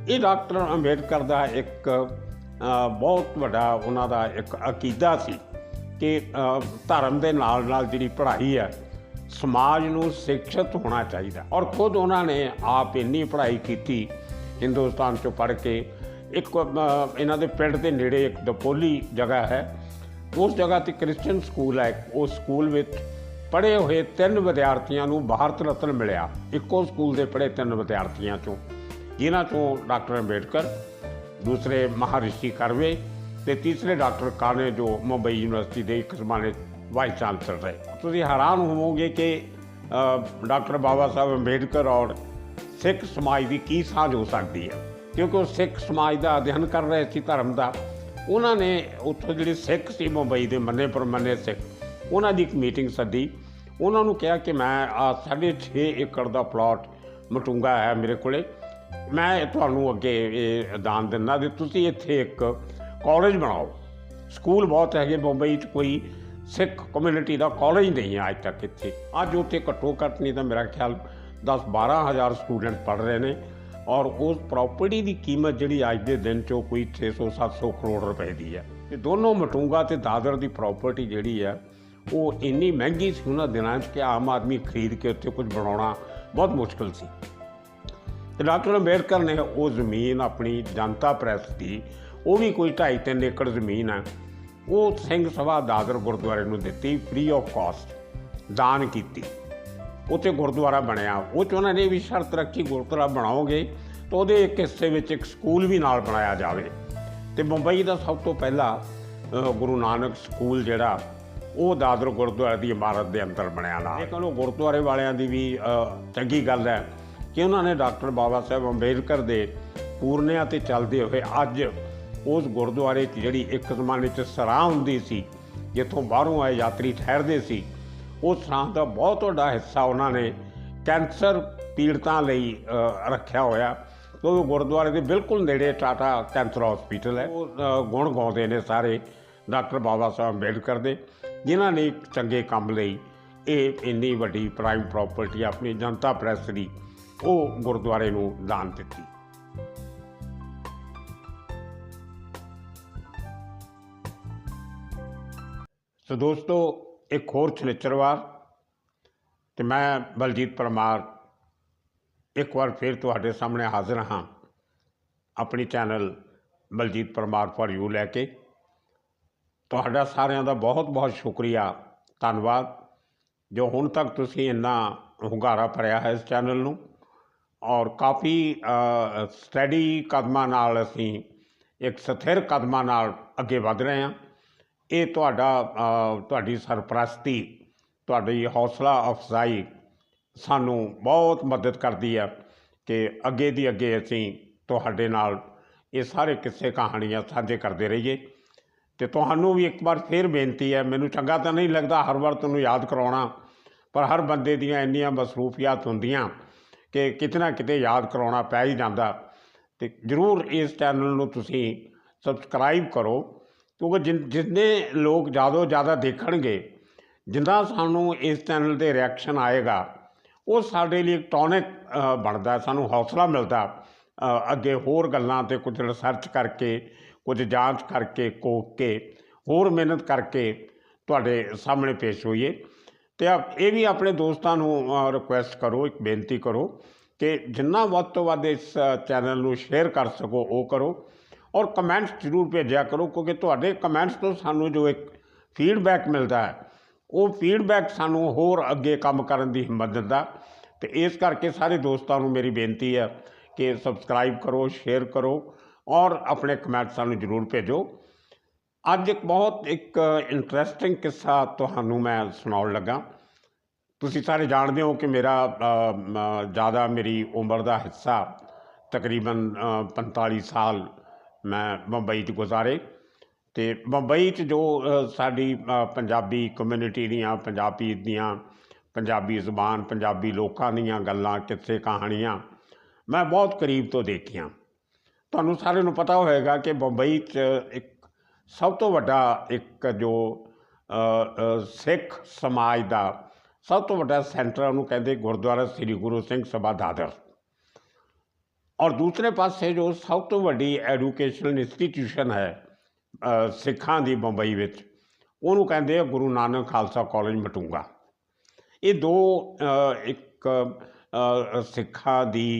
ਇਹ ਡਾਕਟਰ ਅੰਬੇਡਕਰ ਦਾ ਇੱਕ ਬਹੁਤ ਵੱਡਾ ਉਹਨਾਂ ਦਾ ਇੱਕ ਅਕੀਦਾ ਸੀ ਕਿ ਧਰਮ ਦੇ ਨਾਲ ਨਾਲ ਜਿਹੜੀ ਪੜ੍ਹਾਈ ਹੈ ਸਮਾਜ ਨੂੰ ਸਿੱਖਿਅਤ ਹੋਣਾ ਚਾਹੀਦਾ। ਔਰ ਖੁਦ ਉਹਨਾਂ ਨੇ ਆਪ ਇੰਨੀ ਪੜ੍ਹਾਈ ਕੀਤੀ ਹਿੰਦੁਸਤਾਨ 'ਚੋਂ ਪੜ੍ਹ ਕੇ। ਇੱਕ ਇਹਨਾਂ ਦੇ ਪਿੰਡ ਦੇ ਨੇੜੇ ਇੱਕ ਦਪੋਲੀ ਜਗ੍ਹਾ ਹੈ, ਉਸ ਜਗ੍ਹਾ 'ਤੇ ਕ੍ਰਿਸਚਨ ਸਕੂਲ ਹੈ। ਉਸ ਸਕੂਲ ਵਿੱਚ ਪੜ੍ਹੇ ਹੋਏ 3 ਵਿਦਿਆਰਥੀਆਂ ਨੂੰ ਭਾਰਤ ਰਤਨ ਮਿਲਿਆ। ਇੱਕੋ ਸਕੂਲ ਦੇ ਪੜ੍ਹੇ 3 ਵਿਦਿਆਰਥੀਆਂ 'ਚੋਂ, ਜਿਨ੍ਹਾਂ 'ਚੋਂ ਡਾਕਟਰ ਅੰਬੇਡਕਰ, ਦੂਸਰੇ ਮਹਾਰਿਸ਼ੀ ਕਰਵੇ ਅਤੇ ਤੀਸਰੇ ਡਾਕਟਰ ਕਾਨੇ ਜੋ ਮੁੰਬਈ ਯੂਨੀਵਰਸਿਟੀ ਦੇ ਇੱਕ ਜ਼ਮਾਨੇ ਵਾਈਸ ਚਾਂਸਲਰ ਰਹੇ। ਤੁਸੀਂ ਹੈਰਾਨ ਹੋਵੋਗੇ ਕਿ ਡਾਕਟਰ ਬਾਬਾ ਸਾਹਿਬ ਅੰਬੇਡਕਰ ਔਰ ਸਿੱਖ ਸਮਾਜ ਦੀ ਕੀ ਸਾਂਝ ਹੋ ਸਕਦੀ ਹੈ, ਕਿਉਂਕਿ ਉਹ ਸਿੱਖ ਸਮਾਜ ਦਾ ਅਧਿਐਨ ਕਰ ਰਹੇ ਸੀ ਧਰਮ ਦਾ। ਉਹਨਾਂ ਨੇ ਉੱਥੋਂ ਜਿਹੜੇ ਸਿੱਖ ਸੀ ਮੁੰਬਈ ਦੇ ਮੰਨੇ ਪ੍ਰਮੰਨੇ ਸਿੱਖ, ਉਹਨਾਂ ਦੀ ਇੱਕ ਮੀਟਿੰਗ ਸੱਦੀ। ਉਹਨਾਂ ਨੂੰ ਕਿਹਾ ਕਿ ਮੈਂ 6.5 ਏਕੜ ਦਾ ਪਲਾਟ ਮਟੂੰਗਾ ਹੈ ਮੇਰੇ ਕੋਲ, ਮੈਂ ਤੁਹਾਨੂੰ ਅੱਗੇ ਇਹ ਦਾਨ ਦਿੰਦਾ ਵੀ ਤੁਸੀਂ ਇੱਥੇ ਇੱਕ ਕਾਲਜ ਬਣਾਓ। ਸਕੂਲ ਬਹੁਤ ਹੈਗੇ ਮੁੰਬਈ 'ਚ, ਕੋਈ ਸਿੱਖ ਕਮਿਊਨਿਟੀ ਦਾ ਕਾਲਜ ਨਹੀਂ ਹੈ ਅੱਜ ਤੱਕ ਇੱਥੇ। ਅੱਜ ਉੱਥੇ ਘੱਟੋ ਘੱਟ ਨਹੀਂ ਤਾਂ ਮੇਰਾ ਖਿਆਲ 10-12 ਹਜ਼ਾਰ ਸਟੂਡੈਂਟ ਪੜ੍ਹ ਰਹੇ ਨੇ। ਔਰ ਉਸ ਪ੍ਰਾਪਰਟੀ ਦੀ ਕੀਮਤ ਜਿਹੜੀ ਅੱਜ ਦੇ ਦਿਨ 'ਚੋਂ ਕੋਈ 600-700 ਕਰੋੜ ਰੁਪਏ ਦੀ ਹੈ। ਅਤੇ ਦੋਨੋਂ ਮਟੂੰਗਾ ਅਤੇ ਦਾਦਰ ਦੀ ਪ੍ਰਾਪਰਟੀ ਜਿਹੜੀ ਹੈ ਉਹ ਇੰਨੀ ਮਹਿੰਗੀ ਸੀ ਉਹਨਾਂ ਦਿਨਾਂ 'ਚ ਕਿ ਆਮ ਆਦਮੀ ਖਰੀਦ ਕੇ ਉੱਥੇ ਕੁਝ ਬਣਾਉਣਾ ਬਹੁਤ ਮੁਸ਼ਕਿਲ ਸੀ। ਅਤੇ ਡਾਕਟਰ ਅੰਬੇਡਕਰ ਨੇ ਉਹ ਜ਼ਮੀਨ ਆਪਣੀ ਜਨਤਾ ਪ੍ਰੈਸ ਦੀ, ਉਹ ਵੀ ਕੋਈ 2.5-3 ਏਕੜ ਜ਼ਮੀਨ ਹੈ, ਉਹ ਸਿੰਘ ਸਭਾ ਦਾਦਰ ਗੁਰਦੁਆਰੇ ਨੂੰ ਦਿੱਤੀ, ਫ੍ਰੀ ਆਫ ਕਾਸਟ ਦਾਨ ਕੀਤੀ। ਉੱਥੇ ਗੁਰਦੁਆਰਾ ਬਣਿਆ। ਉਹ 'ਚ ਉਹਨਾਂ ਨੇ ਵੀ ਸ਼ਰਤ ਰੱਖੀ, ਗੁਰਦੁਆਰਾ ਬਣਾਓਗੇ ਤਾਂ ਉਹਦੇ ਇੱਕ ਹਿੱਸੇ ਵਿੱਚ ਇੱਕ ਸਕੂਲ ਵੀ ਨਾਲ ਬਣਾਇਆ ਜਾਵੇ। ਅਤੇ ਮੁੰਬਈ ਦਾ ਸਭ ਤੋਂ ਪਹਿਲਾ ਗੁਰੂ ਨਾਨਕ ਸਕੂਲ ਜਿਹੜਾ ਉਹ ਦਾਦਰ ਗੁਰਦੁਆਰੇ ਦੀ ਇਮਾਰਤ ਦੇ ਅੰਦਰ ਬਣਿਆ ਨਾਲ। ਲੇਕਿਨ ਉਹ ਗੁਰਦੁਆਰੇ ਵਾਲਿਆਂ ਦੀ ਵੀ ਚੰਗੀ ਗੱਲ ਹੈ ਕਿ ਉਹਨਾਂ ਨੇ ਡਾਕਟਰ ਬਾਬਾ ਸਾਹਿਬ ਅੰਬੇਡਕਰ ਦੇ ਪੂਰਨਿਆਂ 'ਤੇ ਚੱਲਦੇ ਹੋਏ ਅੱਜ ਉਸ ਗੁਰਦੁਆਰੇ 'ਚ ਜਿਹੜੀ ਇੱਕ ਜ਼ਮਾਨੇ 'ਚ ਸਰਾਂ ਹੁੰਦੀ ਸੀ, ਜਿੱਥੋਂ ਬਾਹਰੋਂ ਆਏ ਯਾਤਰੀ ਠਹਿਰਦੇ ਸੀ, ਉਸ ਸਰਾਂ ਦਾ ਬਹੁਤ ਵੱਡਾ ਹਿੱਸਾ ਉਹਨਾਂ ਨੇ ਕੈਂਸਰ ਪੀੜਤਾਂ ਲਈ ਰੱਖਿਆ ਹੋਇਆ। ਕਿਉਂਕਿ ਗੁਰਦੁਆਰੇ ਦੇ ਬਿਲਕੁਲ ਨੇੜੇ ਟਾਟਾ ਕੈਂਸਰ ਹੌਸਪੀਟਲ ਹੈ। ਉਹ ਗੁਣ ਗਾਉਂਦੇ ਨੇ ਸਾਰੇ ਡਾਕਟਰ ਬਾਬਾ ਸਾਹਿਬ ਅੰਬੇਡਕਰ ਦੇ, ਜਿਨ੍ਹਾਂ ਨੇ ਇੱਕ ਚੰਗੇ ਕੰਮ ਲਈ ਇਹ ਇੰਨੀ ਵੱਡੀ ਪ੍ਰਾਈਮ ਪ੍ਰਾਪਰਟੀ ਆਪਣੀ ਜਨਤਾ ਪ੍ਰੈਸ ਦੀ ਉਹ ਗੁਰਦੁਆਰੇ ਨੂੰ ਦਾਨ ਦਿੱਤੀ। ਸੋ ਦੋਸਤੋ, ਇੱਕ ਹੋਰ ਸ਼ਨਿਚਰਵਾਰ ਅਤੇ ਮੈਂ ਬਲਜੀਤ ਪਰਮਾਰ ਇੱਕ ਵਾਰ ਫਿਰ ਤੁਹਾਡੇ ਸਾਹਮਣੇ ਹਾਜ਼ਰ ਹਾਂ ਆਪਣੀ channel Baljeet Parmar for you ਲੈ ਕੇ। ਤੁਹਾਡਾ ਸਾਰਿਆਂ ਦਾ ਬਹੁਤ ਬਹੁਤ ਸ਼ੁਕਰੀਆ, ਧੰਨਵਾਦ ਜੋ ਹੁਣ ਤੱਕ ਤੁਸੀਂ ਇੰਨਾ ਹੁੰਗਾਰਾ ਭਰਿਆ ਹੈ ਇਸ ਚੈਨਲ ਨੂੰ। ਔਰ ਕਾਫੀ ਸਟੈਡੀ ਕਦਮਾਂ ਨਾਲ ਅਸੀਂ ਇੱਕ ਸਥਿਰ ਕਦਮਾਂ ਨਾਲ ਅੱਗੇ ਵਧ ਰਹੇ ਹਾਂ। ਇਹ ਤੁਹਾਡੀ ਸਰਪ੍ਰਸਤੀ, ਤੁਹਾਡੀ ਹੌਸਲਾ ਅਫਜ਼ਾਈ ਸਾਨੂੰ ਬਹੁਤ ਮਦਦ ਕਰਦੀ ਹੈ ਕਿ ਅੱਗੇ ਦੀ ਅੱਗੇ ਅਸੀਂ ਤੁਹਾਡੇ ਨਾਲ ਇਹ ਸਾਰੇ ਕਿੱਸੇ ਕਹਾਣੀਆਂ ਸਾਂਝੇ ਕਰਦੇ ਰਹੀਏ। ਅਤੇ ਤੁਹਾਨੂੰ ਵੀ ਇੱਕ ਵਾਰ ਫਿਰ ਬੇਨਤੀ ਹੈ, ਮੈਨੂੰ ਚੰਗਾ ਤਾਂ ਨਹੀਂ ਲੱਗਦਾ ਹਰ ਵਾਰ ਤੁਹਾਨੂੰ ਯਾਦ ਕਰਾਉਣਾ, ਪਰ ਹਰ ਬੰਦੇ ਦੀਆਂ ਇੰਨੀਆਂ ਮਸਰੂਫੀਆਤ ਹੁੰਦੀਆਂ ਕਿ ਕਿਤੇ ਨਾ ਕਿਤੇ ਯਾਦ ਕਰਾਉਣਾ ਪੈ ਹੀ ਜਾਂਦਾ। ਅਤੇ ਜ਼ਰੂਰ ਇਸ ਚੈਨਲ ਨੂੰ ਤੁਸੀਂ ਸਬਸਕ੍ਰਾਈਬ ਕਰੋ, ਕਿਉਂਕਿ ਜਿੰਨੇ ਲੋਕ ਜ਼ਿਆਦਾ ਦੇਖਣਗੇ, ਜਿੰਨਾ ਸਾਨੂੰ ਇਸ ਚੈਨਲ 'ਤੇ ਰਿਐਕਸ਼ਨ ਆਏਗਾ, ਉਹ ਸਾਡੇ ਲਈ ਇੱਕ ਟੌਨਿਕ ਬਣਦਾ, ਸਾਨੂੰ ਹੌਸਲਾ ਮਿਲਦਾ ਅੱਗੇ ਹੋਰ ਗੱਲਾਂ 'ਤੇ ਕੁਝ ਰਿਸਰਚ ਕਰਕੇ, ਕੁਝ ਜਾਂਚ ਕਰਕੇ, ਕੋਕ ਕੇ, ਹੋਰ ਮਿਹਨਤ ਕਰਕੇ ਤੁਹਾਡੇ ਸਾਹਮਣੇ ਪੇਸ਼ ਹੋਈਏ। ਅਤੇ ਇਹ ਵੀ ਆਪਣੇ ਦੋਸਤਾਂ ਨੂੰ ਰਿਕੁਐਸਟ ਕਰੋ, ਇੱਕ ਬੇਨਤੀ ਕਰੋ ਕਿ ਜਿੰਨਾ ਵੱਧ ਤੋਂ ਵੱਧ ਇਸ ਚੈਨਲ ਨੂੰ ਸ਼ੇਅਰ ਕਰ ਸਕੋ ਉਹ ਕਰੋ। ਔਰ ਕਮੈਂਟਸ ਜ਼ਰੂਰ ਭੇਜਿਆ ਕਰੋ, ਕਿਉਂਕਿ ਤੁਹਾਡੇ ਕਮੈਂਟਸ ਤੋਂ ਸਾਨੂੰ ਜੋ ਇੱਕ ਫੀਡਬੈਕ ਮਿਲਦਾ ਹੈ, ਉਹ ਫੀਡਬੈਕ ਸਾਨੂੰ ਹੋਰ ਅੱਗੇ ਕੰਮ ਕਰਨ ਦੀ ਹਿੰਮਤ ਦਿੰਦਾ। ਅਤੇ ਇਸ ਕਰਕੇ ਸਾਰੇ ਦੋਸਤਾਂ ਨੂੰ ਮੇਰੀ ਬੇਨਤੀ ਹੈ ਕਿ ਸਬਸਕ੍ਰਾਈਬ ਕਰੋ, ਸ਼ੇਅਰ ਕਰੋ ਔਰ ਆਪਣੇ ਕਮੈਂਟ ਸਾਨੂੰ ਜ਼ਰੂਰ ਭੇਜੋ। ਅੱਜ ਇੱਕ ਬਹੁਤ ਇੰਟਰਸਟਿੰਗ ਕਿੱਸਾ ਤੁਹਾਨੂੰ ਮੈਂ ਸੁਣਾਉਣ ਲੱਗਾ। ਤੁਸੀਂ ਸਾਰੇ ਜਾਣਦੇ ਹੋ ਕਿ ਮੇਰੀ ਉਮਰ ਦਾ ਹਿੱਸਾ ਤਕਰੀਬਨ 45 ਸਾਲ ਮੈਂ ਮੁੰਬਈ 'ਚ ਗੁਜ਼ਾਰੇ। ਅਤੇ ਮੁੰਬਈ 'ਚ ਜੋ ਸਾਡੀ ਪੰਜਾਬੀ ਕਮਿਊਨਿਟੀ ਦੀਆਂ, ਪੰਜਾਬੀ ਜ਼ੁਬਾਨ, ਪੰਜਾਬੀ ਲੋਕਾਂ ਦੀਆਂ ਗੱਲਾਂ, ਕਿੱਸੇ ਕਹਾਣੀਆਂ ਮੈਂ ਬਹੁਤ ਕਰੀਬ ਤੋਂ ਦੇਖੀਆਂ। ਤੁਹਾਨੂੰ ਸਾਰਿਆਂ ਨੂੰ ਪਤਾ ਹੋਏਗਾ ਕਿ ਮੁੰਬਈ 'ਚ ਇੱਕ ਸਭ ਤੋਂ ਵੱਡਾ ਜੋ ਸਿੱਖ ਸਮਾਜ ਦਾ ਸਭ ਤੋਂ ਵੱਡਾ ਸੈਂਟਰ ਉਹਨੂੰ ਕਹਿੰਦੇ ਗੁਰਦੁਆਰਾ ਸ੍ਰੀ ਗੁਰੂ ਸਿੰਘ ਸਭਾ ਦਾਦਰ। और दूसरे पासे जो सब तो वड्डी एजुकेशनल इंस्टीट्यूशन है सिखां दी बंबई विच, ਉਹਨੂੰ ਕਹਿੰਦੇ ਆ ਗੁਰੂ ਨਾਨਕ ਖਾਲਸਾ ਕਾਲਜ ਮਟੂੰਗਾ। ਇਹ ਦੋ ਇੱਕ ਸਿੱਖਾਂ ਦੀ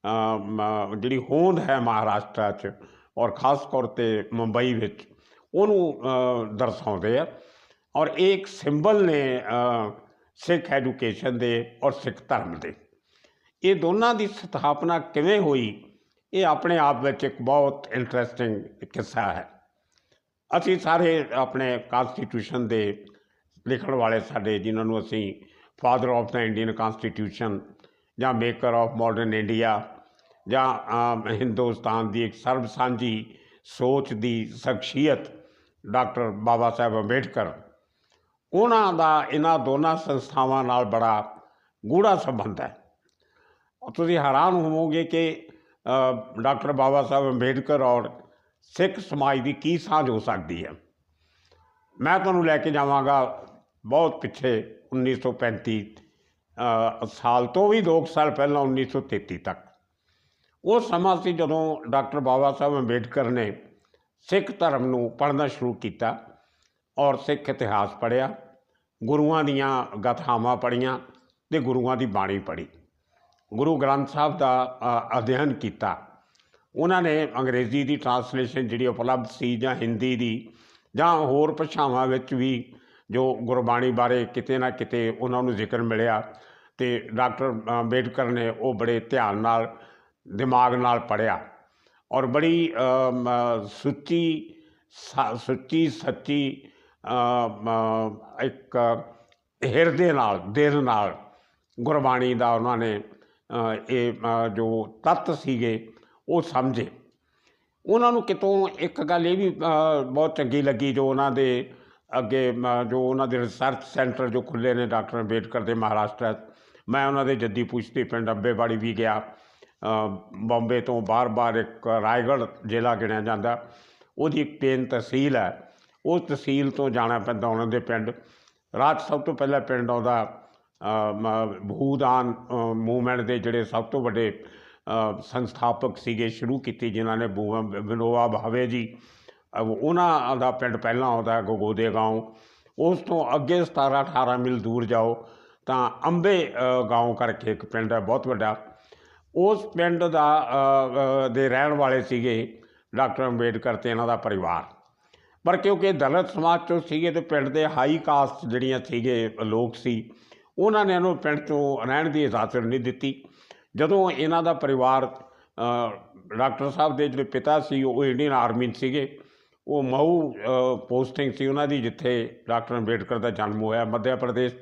ਜਿਹੜੀ ਹੋਂਦ ਹੈ ਮਹਾਰਾਸ਼ਟਰ 'ਚ ਔਰ ਖਾਸ ਤੌਰ 'ਤੇ ਮੁੰਬਈ ਵਿੱਚ ਉਹਨੂੰ ਦਰਸਾਉਂਦੇ ਆ। ਔਰ ਇਹ ਇੱਕ ਸਿੰਬਲ ਨੇ ਸਿੱਖ ਐਜੂਕੇਸ਼ਨ ਦੇ ਔਰ ਸਿੱਖ ਧਰਮ ਦੇ। ਇਹ ਦੋਨਾਂ ਦੀ ਸਥਾਪਨਾ ਕਿਵੇਂ ਹੋਈ, ਇਹ ਆਪਣੇ ਆਪ ਵਿੱਚ ਇੱਕ ਬਹੁਤ ਇੰਟਰਸਟਿੰਗ ਕਿੱਸਾ ਹੈ। ਅਸੀਂ ਸਾਰੇ ਆਪਣੇ ਕਾਨਸਟੀਟਿਊਸ਼ਨ ਦੇ ਲਿਖਣ ਵਾਲੇ ਸਾਡੇ, ਜਿਨ੍ਹਾਂ ਨੂੰ ਅਸੀਂ ਫਾਦਰ ਆਫ ਦਾ ਇੰਡੀਅਨ ਕਾਨਸਟੀਟਿਊਸ਼ਨ ਜਾਂ ਮੇਕਰ ਆਫ ਮਾਡਰਨ ਇੰਡੀਆ ਜਾਂ ਹਿੰਦੁਸਤਾਨ ਦੀ ਇੱਕ ਸਰਬ ਸਾਂਝੀ ਸੋਚ ਦੀ ਸ਼ਖਸੀਅਤ ਡਾਕਟਰ ਬਾਬਾ ਸਾਹਿਬ ਅੰਬੇਡਕਰ, ਉਹਨਾਂ ਦਾ ਇਹਨਾਂ ਦੋਨਾਂ ਸੰਸਥਾਵਾਂ ਨਾਲ ਬੜਾ ਗੂੜਾ ਸੰਬੰਧ ਹੈ। ਤੁਸੀਂ ਹੈਰਾਨ ਹੋਵੋਗੇ ਕਿ ਡਾਕਟਰ ਬਾਬਾ ਸਾਹਿਬ ਅੰਬੇਡਕਰ ਔਰ ਸਿੱਖ ਸਮਾਜ ਦੀ ਕੀ ਸਾਂਝ ਹੋ ਸਕਦੀ ਹੈ। ਮੈਂ ਤੁਹਾਨੂੰ ਲੈ ਕੇ ਜਾਵਾਂਗਾ ਬਹੁਤ ਪਿੱਛੇ 1935 ਸਾਲ ਤੋਂ ਵੀ 2 ਸਾਲ ਪਹਿਲਾਂ 1933 ਤੱਕ। ਉਹ ਸਮਾਂ ਸੀ ਜਦੋਂ ਡਾਕਟਰ ਬਾਬਾ ਸਾਹਿਬ ਅੰਬੇਡਕਰ ਨੇ ਸਿੱਖ ਧਰਮ ਨੂੰ ਪੜ੍ਹਨਾ ਸ਼ੁਰੂ ਕੀਤਾ ਔਰ ਸਿੱਖ ਇਤਿਹਾਸ ਪੜ੍ਹਿਆ, ਗੁਰੂਆਂ ਦੀਆਂ ਗਾਥਾਵਾਂ ਪੜ੍ਹੀਆਂ ਅਤੇ ਗੁਰੂਆਂ ਦੀ ਬਾਣੀ ਪੜ੍ਹੀ, ਗੁਰੂ ਗ੍ਰੰਥ ਸਾਹਿਬ ਦਾ ਅਧਿਐਨ ਕੀਤਾ। ਉਹਨਾਂ ਨੇ ਅੰਗਰੇਜ਼ੀ ਦੀ ਟਰਾਂਸਲੇਸ਼ਨ ਜਿਹੜੀ ਉਪਲਬਧ ਸੀ ਜਾਂ ਹਿੰਦੀ ਦੀ ਜਾਂ ਹੋਰ ਭਾਸ਼ਾਵਾਂ ਵਿੱਚ ਵੀ ਜੋ ਗੁਰਬਾਣੀ ਬਾਰੇ ਕਿਤੇ ਨਾ ਕਿਤੇ ਉਹਨਾਂ ਨੂੰ ਜ਼ਿਕਰ ਮਿਲਿਆ, ਅਤੇ ਡਾਕਟਰ ਅੰਬੇਡਕਰ ਨੇ ਉਹ ਬੜੇ ਧਿਆਨ ਨਾਲ ਦਿਮਾਗ ਨਾਲ ਪੜ੍ਹਿਆ ਔਰ ਬੜੀ ਸੁੱਚੀ ਸੱਚੀ ਇੱਕ ਹਿਰਦੇ ਨਾਲ, ਦਿਲ ਨਾਲ ਗੁਰਬਾਣੀ ਦਾ ਉਹਨਾਂ ਨੇ ਇਹ ਜੋ ਤੱਤ ਸੀਗੇ ਉਹ ਸਮਝੇ। ਉਹਨਾਂ ਨੂੰ ਕਿਤੋਂ ਇੱਕ ਗੱਲ ਇਹ ਵੀ ਬਹੁਤ ਚੰਗੀ ਲੱਗੀ, ਜੋ ਉਹਨਾਂ ਦੇ ਅੱਗੇ ਜੋ ਉਹਨਾਂ ਦੇ ਰਿਸਰਚ ਸੈਂਟਰ ਜੋ ਖੁੱਲ੍ਹੇ ਨੇ ਡਾਕਟਰ ਅੰਬੇਡਕਰ ਦੇ ਮਹਾਰਾਸ਼ਟਰ। ਮੈਂ ਉਹਨਾਂ ਦੇ ਜੱਦੀ ਪੁਸ਼ਤੀ ਪਿੰਡ ਅੰਬੇਵਾੜੀ ਵੀ ਗਿਆ। ਬੰਬੇ ਤੋਂ ਬਾਹਰ ਇੱਕ ਰਾਏਗੜ੍ਹ ਜ਼ਿਲ੍ਹਾ ਗਿਣਿਆ ਜਾਂਦਾ, ਉਹਦੀ ਇੱਕ ਪੇਨ ਤਹਿਸੀਲ ਹੈ, ਉਸ ਤਹਿਸੀਲ ਤੋਂ ਜਾਣਾ ਪੈਂਦਾ ਉਹਨਾਂ ਦੇ ਪਿੰਡ। ਰਾਹ 'ਚ ਸਭ ਤੋਂ ਪਹਿਲਾਂ ਪਿੰਡ ਆਉਂਦਾ ਭੂਦਾਨ ਮੂਵਮੈਂਟ ਦੇ ਜਿਹੜੇ ਸਭ ਤੋਂ ਵੱਡੇ ਸੰਸਥਾਪਕ ਸੀਗੇ, ਸ਼ੁਰੂ ਕੀਤੀ ਜਿਨ੍ਹਾਂ ਨੇ ਵਿਨੋਬਾ ਭਾਵੇ ਜੀ, ਉਹਨਾਂ ਦਾ ਪਿੰਡ ਪਹਿਲਾਂ ਆਉਂਦਾ ਗਗੋਦੇ ਗਾঁव। ਉਸ ਤੋਂ ਅੱਗੇ 17-18 ਮੀਲ ਦੂਰ ਜਾਓ ਤਾਂ ਅੰਬੇ ਗਾঁव ਕਰਕੇ ਇੱਕ ਪਿੰਡ ਹੈ ਬਹੁਤ ਵੱਡਾ। ਉਸ ਪਿੰਡ ਦੇ ਰਹਿਣ ਵਾਲੇ ਸੀਗੇ ਡਾਕਟਰ ਅੰਬੇਡਕਰ ਅਤੇ ਇਹਨਾਂ ਦਾ ਪਰਿਵਾਰ। ਪਰ ਕਿਉਂਕਿ ਦਲਿਤ ਸਮਾਜ 'ਚੋਂ ਸੀਗੇ ਅਤੇ ਪਿੰਡ ਦੇ ਹਾਈ ਕਾਸਟ ਜਿਹੜੀਆਂ ਸੀਗੇ ਲੋਕ ਸੀ, ਉਹਨਾਂ ਨੇ ਇਹਨੂੰ ਪਿੰਡ 'ਚੋਂ ਰਹਿਣ ਦੀ ਇਜਾਜ਼ਤ ਨਹੀਂ ਦਿੱਤੀ। ਜਦੋਂ ਇਹਨਾਂ ਦਾ ਪਰਿਵਾਰ, ਡਾਕਟਰ ਸਾਹਿਬ ਦੇ ਜਿਹੜੇ ਪਿਤਾ ਸੀ ਉਹ ਇੰਡੀਅਨ ਆਰਮੀ ਸੀਗੇ, ਉਹ ਮਹੂ ਪੋਸਟਿੰਗ ਸੀ ਉਹਨਾਂ ਦੀ ਜਿੱਥੇ ਡਾਕਟਰ ਅੰਬੇਡਕਰ ਦਾ ਜਨਮ ਹੋਇਆ ਮੱਧ ਪ੍ਰਦੇਸ਼।